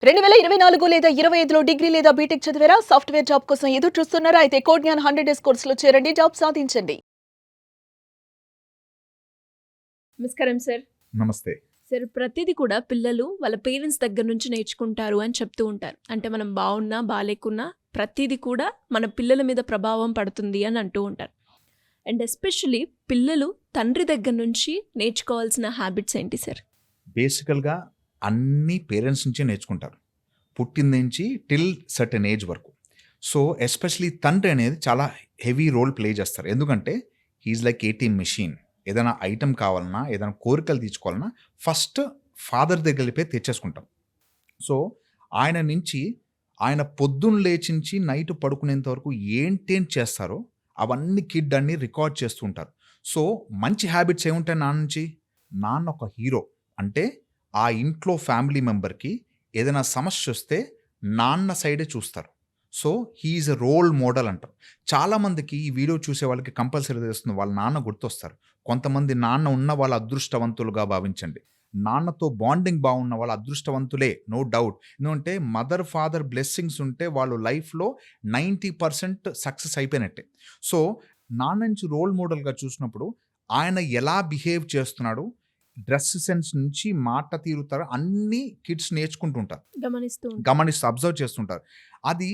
2024 లేదా 25లో డిగ్రీ లేదా బీటెక్ చదివారా? సాఫ్ట్‌వేర్ జాబ్ కోసం ఎదురు చూస్తున్నారా? అయితే కోడ్‌జ్ఞాన్ 100 డేస్ కోర్సులో చేరండి. జాబ్ సాధించండి. నమస్కారం సార్. నమస్తే. సార్ ప్రతిదీ కూడా పిల్లలు వాళ్ళ పేరెంట్స్ దగ్గర నుంచి నేర్చుకుంటారు అని చెప్తూ ఉంటారు. అంటే మనం బావున్నా, బాలేకున్నా ప్రతిదీ కూడా మన పిల్లల మీద ప్రభావం పడుతుంది అని అంటూ ఉంటారు. అండ్ ఎస్పెషల్లీ పిల్లలు తండ్రి దగ్గర నుంచి నేర్చుకోవాల్సిన హ్యాబిట్స్ ఏంటి సార్? బేసికల్‌గా అన్నీ పేరెంట్స్ నుంచే నేర్చుకుంటారు. పుట్టిన నుంచి టిల్ సర్టెన్ ఏజ్ వరకు. సో, ఎస్పెషల్లీ తండ్రి అనేది చాలా హెవీ రోల్ ప్లే చేస్తారు. ఎందుకంటే he is like ATM machine. ఏదైనా ఐటెమ్ కావాలన్నా, ఏదైనా కోరికలు తీర్చుకోవాలన్నా ఫస్ట్ ఫాదర్ దగ్గరెళ్ళిపోయి తెచ్చేసుకుంటాం. సో, ఆయన నుంచి ఆయన పొద్దున్న లేచించి నైట్ పడుకునేంత వరకు ఏంటేంటి చేస్తారో అవన్నీ కిడ్ అన్నీ రికార్డ్ చేస్తూ ఉంటారు. సో, మంచి హ్యాబిట్స్ ఏముంటాయి నాన్న నుంచి? నాన్న ఒక హీరో. అంటే ఆ ఇంట్లో ఫ్యామిలీ మెంబర్‌కి ఏదైనా సమస్యొస్తే నాన్న సైడే చూస్తారు. So, he is a role model అంటారు. చాలామందికి ఈ వీడియో చూసే వాళ్ళకి కంపల్సరీ తెలుస్తుంది. వాళ్ళ నాన్న గుర్తొస్తారు. కొంతమంది నాన్న ఉన్న వాళ్ళు అదృష్టవంతులుగా భావించండి. నాన్నతో బాండింగ్ బాగున్న వాళ్ళు అదృష్టవంతులే. No doubt. ఎందుకంటే మదర్, ఫాదర్ బ్లెస్సింగ్స్ ఉంటే వాళ్ళు లైఫ్‌లో 90% సక్సెస్ అయిపోయినట్టే. సో, నాన్న నుంచి రోల్ మోడల్‌గా చూసినప్పుడు ఆయన ఎలా బిహేవ్ చేస్తున్నాడు, డ్రెస్ సెన్స్ నుంచి మాట తీరుతారు అన్నీ కిడ్స్ నేర్చుకుంటూ ఉంటారు. గమనిస్తూ అబ్జర్వ్ చేస్తుంటారు. అది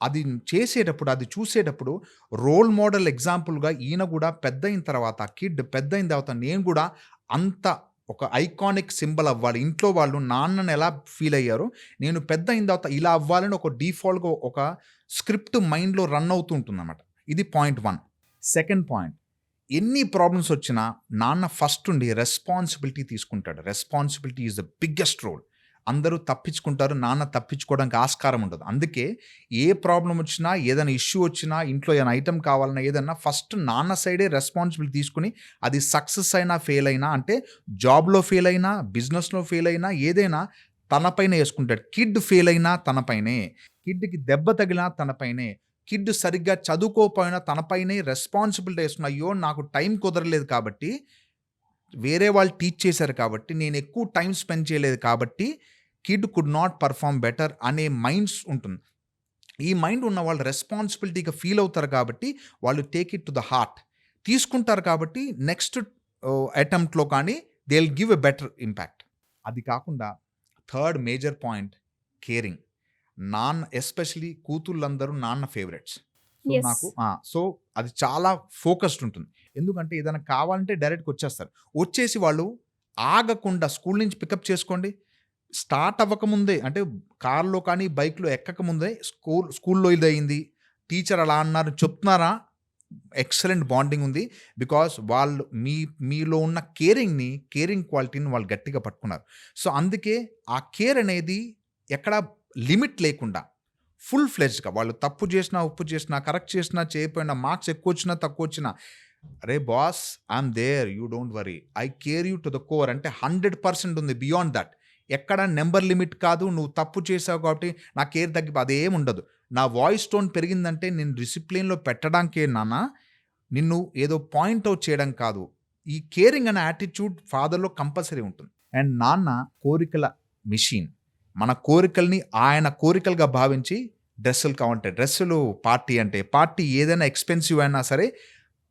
అది చేసేటప్పుడు, అది చూసేటప్పుడు రోల్ మోడల్ ఎగ్జాంపుల్‌గా ఈయన గూడా పెద్దయిన తర్వాత కిడ్ పెద్దయిన తర్వాత నేను గూడా అంత ఒక ఐకానిక్ సింబల్ అవ్వాలి. ఇంట్లో వాళ్ళు నాన్నని ఎలా ఫీల్ అయ్యారో, నేను పెద్దయిన తర్వాత ఇలా అవ్వాలని ఒక డిఫాల్ట్‌గా ఒక స్క్రిప్ట్ మైండ్‌లో రన్ అవుతూ ఉంటుందన్నమాట. ఇది పాయింట్ 1. సెకండ్ పాయింట్, ఎన్ని ప్రాబ్లమ్స్ వచ్చినా నాన్న ఫస్ట్ ఉండి రెస్పాన్సిబిలిటీ తీసుకుంటాడు. Responsibility is the biggest role. అందరూ తప్పించుకుంటారు. నాన్న తప్పించుకోవడానికి ఆస్కారం ఉండదు. అందుకే ఏ ప్రాబ్లమ్ వచ్చినా, ఏదైనా ఇష్యూ వచ్చినా, ఇంట్లో ఏదైనా ఐటెమ్ కావాలన్నా ఏదన్నా ఫస్ట్ నాన్న సైడే రెస్పాన్సిబిలిటీ తీసుకొని అది సక్సెస్ అయినా, ఫెయిల్ అయినా అంటే జాబ్‌లో ఫెయిల్ అయినా, బిజినెస్‌లో ఫెయిల్ అయినా ఏదైనా తన పైనే యేసుకుంటాడు. కిడ్ ఫెయిల్ అయినా తన పైనే. కిడ్‌కి దెబ్బ తగిలినా తన పైనే. కిడ్ సరిగ్గా చదువుకోకపోయినా తన పైనే రెస్పాన్సిబిలిటీ యేసుకుని అయ్యో! నాకు టైం కుదరలేదు కాబట్టి, వేరే వాళ్ళు టీచ్ చేశారు కాబట్టి, నేను ఎక్కువ టైమ్ స్పెండ్ చేయలేదు కాబట్టి, kid could not perform better అనే మైండ్స్ ఉంటుంది. ఈ మైండ్ ఉన్న వాళ్ళు రెస్పాన్సిబిలిటీగా ఫీల్ అవుతారు కాబట్టి, వాళ్ళు take it to the heart. తీసుకుంటారు కాబట్టి నెక్స్ట్ అటెంప్ట్‌లో కానీ they will give a better impact. అది కాకుండా థర్డ్ మేజర్ పాయింట్ కేరింగ్. నాన్న ఎస్పెషల్లీ కూతుళ్ళందరూ నాన్న ఫేవరెట్స్. So, yes. సో, అది చాలా ఫోకస్డ్ ఉంటుంది. ఎందుకంటే ఏదైనా కావాలంటే డైరెక్ట్‌గా వచ్చేస్తారు. వచ్చేసి వాళ్ళు ఆగకుండా స్కూల్ నుంచి పికప్ చేసుకోండి. స్టార్ట్ అవ్వకముందే అంటే కార్‌లో కానీ, బైక్‌లో ఎక్కకముందే స్కూల్‌లో ఇదయింది. టీచర్ అలా అన్నారు చెప్తున్నారా? ఎక్సలెంట్ బాండింగ్ ఉంది. బికాజ్ వాళ్ళు మీలో ఉన్న కేరింగ్ క్వాలిటీని వాళ్ళు గట్టిగా పట్టుకున్నారు. సో, అందుకే ఆ కేర్ అనేది ఎక్కడ లిమిట్ లేకుండా ఫుల్ ఫ్లెడ్జ్‌గా వాళ్ళు తప్పు చేసినా, ఉప్పు చేసినా, కరెక్ట్ చేసినా, చేయకపోయినా, మార్క్స్ ఎక్కువొచ్చినా, తక్కువొచ్చినా, "అరే boss! I'm there. You don't worry. I care you to the core" అంటే 100% ఉంది. Beyond that. ఎక్కడ నంబర్ లిమిట్ కాదు. నువ్వు తప్పు చేసావు కాబట్టి నా కేర్ అదేముండదు. నా వాయిస్ టోన్ పెరిగిందంటే నేను డిసిప్లిన్‌లో పెట్టడానికే నాన్న. నిన్ను ఏదో పాయింట్ ఔట్ చేయడం కాదు. ఈ కేరింగ్ అనే యాటిట్యూడ్ ఫాదర్‌లో కంపల్సరీ ఉంటుంది. అండ్ నాన్న కోరికల మెషిన్. మన కోరికల్ని ఆయన కోరికలుగా భావించి డ్రెస్సులు కావాలంటే డ్రెస్సులు, పార్టీ అంటే పార్టీ ఏదైనా ఎక్స్‌పెన్సివ్ అయినా సరే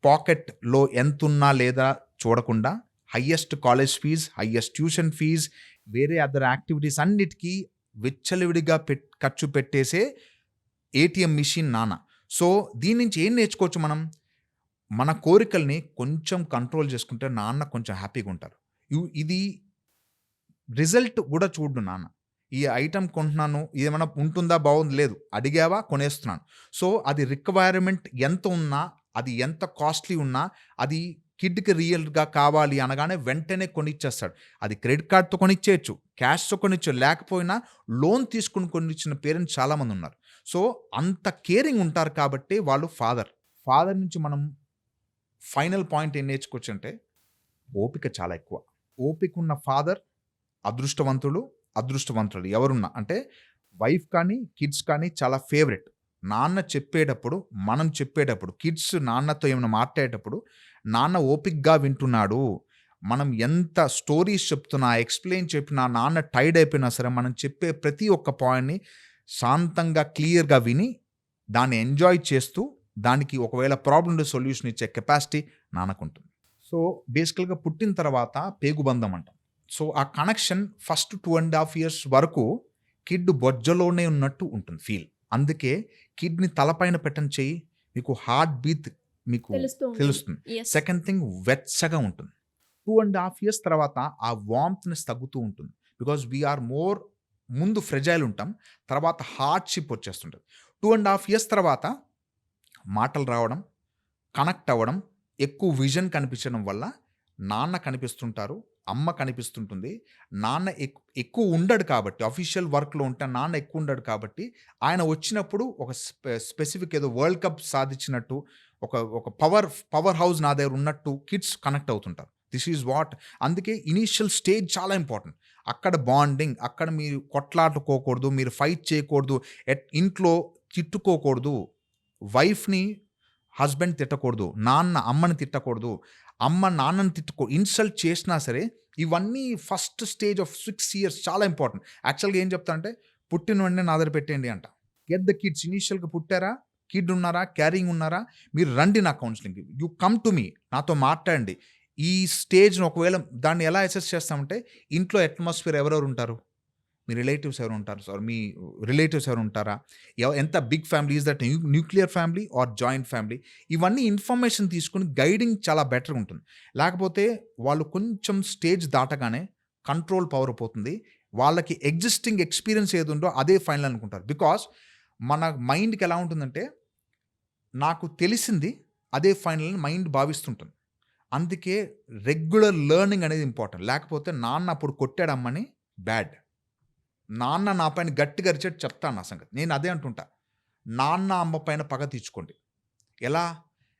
పాకెట్‌లో ఎంతున్నా లేదా చూడకుండా highest college fees, highest tuition fees, వేరే అదర్ యాక్టివిటీస్ అన్నిటికి విచ్చలవిడిగా ఖర్చు పెట్టేసే ఏటీఎం మెషిన్ నాన్న. సో, దీని నుంచి ఏం నేర్చుకోవచ్చు మనం? మన కోరికల్ని కొంచెం కంట్రోల్ చేసుకుంటే నాన్న కొంచెం హ్యాపీగుంటారు. ఇది రిజల్ట్ గూడా చూడడు నాన్న. ఈ ఐటెమ్ కొంటున్నాను. ఏమన్నా ఉంటుందా? బావుంది. లేదు. అడిగావా? కొనేస్తున్నాను. సో, అది రిక్వైర్మెంట్ ఎంత ఉన్నా, అది ఎంత కాస్ట్‌లీ ఉన్నా, అది కిడ్‌కి రియల్‌గా కావాలి అనగానే వెంటనే కొనిచ్చేస్తాడు. అది క్రెడిట్ కార్డ్‌తో కొనిచ్చేయొచ్చు, క్యాష్‌తో కొనిచ్చు, లేకపోయినా లోన్ తీసుకొని కొనిచ్చిన పేరెంట్స్ చాలామందున్నారు. సో, అంత కేరింగ్ ఉంటారు కాబట్టి వాళ్ళు ఫాదర్. ఫాదర్ నుంచి మనం ఫైనల్ పాయింట్ ఏం నేర్చుకోవచ్చంటే ఓపిక చాలా ఎక్కువ. ఓపికున్న ఫాదర్ అదృష్టవంతులు, అదృష్టవంతులు ఎవరున్నా. అంటే వైఫ్ కానీ, కిడ్స్ కానీ చాలా ఫేవరెట్. నాన్న చెప్పేటప్పుడు, మనం చెప్పేటప్పుడు కిడ్స్ నాన్నతో ఏమైనా మాట్లాడేటప్పుడు, నాన్న ఓపికగా వింటున్నాడు. మనం ఎంత స్టోరీస్ చెప్తున్నా, ఎక్స్‌ప్లెయిన్ చెప్పినా, నాన్న టైర్డ్ అయిపోయినా సరే, మనం చెప్పే ప్రతి ఒక్క పాయింట్‌ని శాంతంగా, క్లియర్‌గా విని, దాన్ని ఎంజాయ్ చేస్తూ, దానికి ఒకవేళ ప్రాబ్లమ్ ఉంటే సొల్యూషన్ ఇచ్చే కెపాసిటీ నాన్నకుంటుంది. సో, బేసికల్‌గా పుట్టిన తర్వాత పేగుబంధం అంటాం. సో, ఆ కనెక్షన్ ఫస్ట్ 2½ ఇయర్స్ వరకు కిడ్ బొజ్జలోనే ఉన్నట్టు ఉంటుంది ఫీల్. అందుకే కిడ్‌ని తలపైన పెట్టని చెయ్యి, మీకు హార్ట్ బీట్ మీకు తెలుస్తుంది. ఎస్. సెకండ్ థింగ్ వెచ్చగా ఉంటుంది. 2½ ఇయర్స్ తర్వాత ఆ వార్మ్‌త్ తగ్గుతూ ఉంటుంది. బికాజ్ వీఆర్ మోర్ ముందు ఫ్రెజైల్ ఉంటాం. తర్వాత హార్డ్‌షిప్ వచ్చేస్తుంటది. 2½ ఇయర్స్ తర్వాత మాటలు రావడం, కనెక్ట్ అవ్వడం, ఎక్కువ విజన్ కనిపించడం వల్ల నాన్న కనిపిస్తుంటారు, అమ్మ కనిపిస్తుంటుంది. నాన్న ఎక్కువ ఉండడు కాబట్టి, అఫీషియల్ వర్క్‌లో ఉంటే నాన్న ఎక్కువ ఉండడు కాబట్టి, ఆయన వచ్చినప్పుడు ఒక స్పెసిఫిక్ ఏదో వరల్డ్ కప్ సాధించినట్టు, ఒక పవర్ హౌస్ నా దగ్గర ఉన్నట్టు కిడ్స్ కనెక్ట్ అవుతుంటారు. This is what. అందుకే ఇనీషియల్ స్టేజ్ చాలా ఇంపార్టెంట్. అక్కడ బాండింగ్, అక్కడ మీరు కొట్లాడుకోకూడదు, మీరు ఫైట్ చేయకూడదు, ఇంట్లో తిట్టుకోకూడదు, వైఫ్‌ని హస్బెండ్ తిట్టకూడదు, నాన్న అమ్మని తిట్టకూడదు, అమ్మ నాన్నని ఇన్సల్ట్ చేసినా సరే, ఇవన్నీ ఫస్ట్ స్టేజ్ ఆఫ్ 6 ఇయర్స్ చాలా ఇంపార్టెంట్. యాక్చువల్‌గా ఏం చెప్తానంటే, పుట్టిన వెంటనే నా దగ్గర పెట్టేయండి అంట. Get the kids. ఇనీషియల్‌గా పుట్టారా, కిడ్ ఉన్నారా, క్యారింగ్ ఉన్నారా, మీరు రండి నా కౌన్సిలింగ్‌కి. యూ కమ్ టు మీ, నాతో మాట్లాడండి. ఈ స్టేజ్‌ని ఒకవేళ దాన్ని ఎలా అసెస్ చేస్తామంటే, ఇంట్లో అట్మాస్ఫియర్ ఎవరెవరు ఉంటారు, మీ రిలేటివ్స్ ఎవరు ఉంటారు సార్, మీ రిలేటివ్స్ ఎవరు ఉంటారా, ఎంత big family, is that nuclear family or joint family, ఇవన్నీ ఇన్ఫర్మేషన్ తీసుకుని గైడింగ్ చాలా బెటర్గా ఉంటుంది. లేకపోతే వాళ్ళు కొంచెం స్టేజ్ దాటగానే కంట్రోల్ పవర్ పోతుంది, వాళ్ళకి ఎగ్జిస్టింగ్ ఎక్స్పీరియన్స్ ఏది ఉందో అదే ఫైనల్ అనుకుంటారు. బికాస్ మన మైండ్కి ఎలా ఉంటుందంటే, నాకు తెలిసింది అదే ఫైనల్ అని మైండ్ భావిస్తుంటుంది. అందుకే రెగ్యులర్ లెర్నింగ్ అనేది ఇంపార్టెంట్. లేకపోతే నాన్న అప్పుడు కొట్టాడమ్మని బ్యాడ్, నాన్న నా పైన గట్టిగా అరిచేట్టు చెప్తాను నా సంగతి. నేను అదే అంటుంటా, నాన్న అమ్మ పైన పగ తీర్చుకోండి. ఎలా?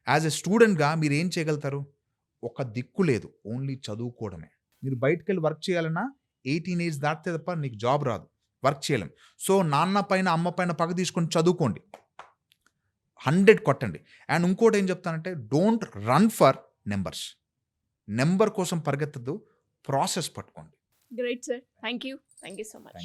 యాజ్ ఎ స్టూడెంట్గా మీరు ఏం చేయగలుగుతారు? ఒక దిక్కు లేదు, ఓన్లీ చదువుకోవడమే. మీరు బయటకెళ్ళి వర్క్ చేయాలన్నా 18 ఏజ్ దాటితే తప్ప నీకు జాబ్ రాదు, వర్క్ చేయలేం. సో నాన్న పైన అమ్మ పైన పగ తీసుకొని చదువుకోండి, 100 కొట్టండి. అండ్ ఇంకోటి ఏం చెప్తానంటే, don't run for numbers. Number కోసం పరిగెత్తద్దు, ప్రాసెస్ పట్టుకోండి. Great sir. Thank you so much.